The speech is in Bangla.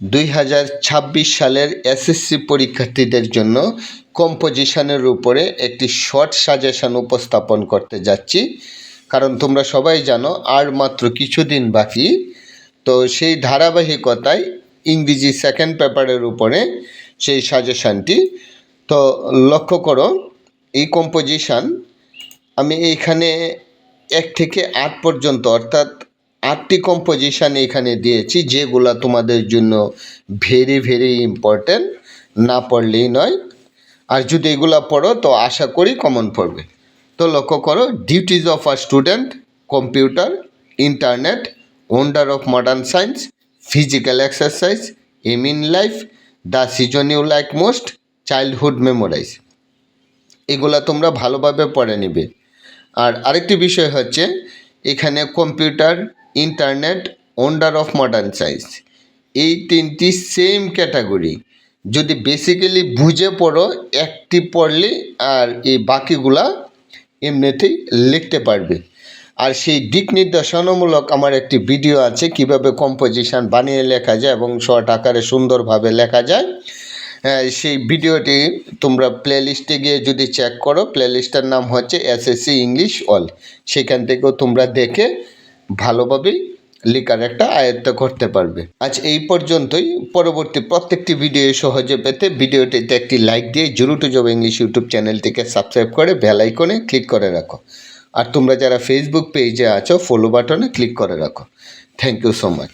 2026 সালের এসএসসি পরীক্ষার্থীদের জন্য কম্পোজিশনের উপরে একটি শর্ট সাজেশন উপস্থাপন করতে যাচ্ছি। কারণ তোমরা সবাই জানো আর মাত্র কিছুদিন বাকি। তো সেই ধারাবাহিকতায় ইংরেজি সেকেন্ড পেপারের উপরে সেই সাজেশানটি। তো লক্ষ্য করো, এই কম্পোজিশন আমি এইখানে 1 থেকে 8 পর্যন্ত অর্থাৎ 8টি কম্পোজিশন এখানে দিয়েছি, যেগুলো তোমাদের জন্য ভেরি ভেরি ইম্পর্ট্যান্ট, না পড়লেই নয়। আর যদি এগুলো পড়ো তো আশা করি কমন পড়বে। তো লক্ষ্য করো, duties of a student, computer, internet, wonder of modern science, physical exercise, aim in life, the season you like most, childhood memorise. এগুলা তোমরা ভালোভাবে পড়ে নিবে। আর আরেকটি বিষয় হচ্ছে, এখানে computer, internet, wonder of modern science, এই 3টি সেম ক্যাটাগরি। যদি বেসিক্যালি বুঝে পড়ো, একটি পড়লে আর এই বাকিগুলা এমনিতেই লিখতে পারবে। আর সেই দিক নির্দেশনামূলক আমার একটি ভিডিও আছে, কিভাবে কম্পোজিশন বানিয়ে লেখা যায় এবং শর্ট আকারে সুন্দরভাবে লেখা যায়। সেই ভিডিওটি তোমরা প্লেলিস্টে গিয়ে যদি চেক করো, প্লেলিস্টের নাম হচ্ছে এসএসসি ইংলিশ অল। সেখান থেকেও তোমরা দেখে ভালোভাবেই লেখার একটা আয়ত্ত করতে পারবে। আজ এই পর্যন্তই। পরবর্তী প্রত্যেকটি ভিডিও সহজে পেতে ভিডিওটিতে একটি লাইক দিয়ে জুরু টু জব ইংলিশ ইউটিউব চ্যানেলটিকে সাবস্ক্রাইব করে বেল আইকনে ক্লিক করে রাখো। আর তোমরা যারা ফেসবুক পেজে আছো, ফলো বাটনে ক্লিক করে রাখো। Thank you so much.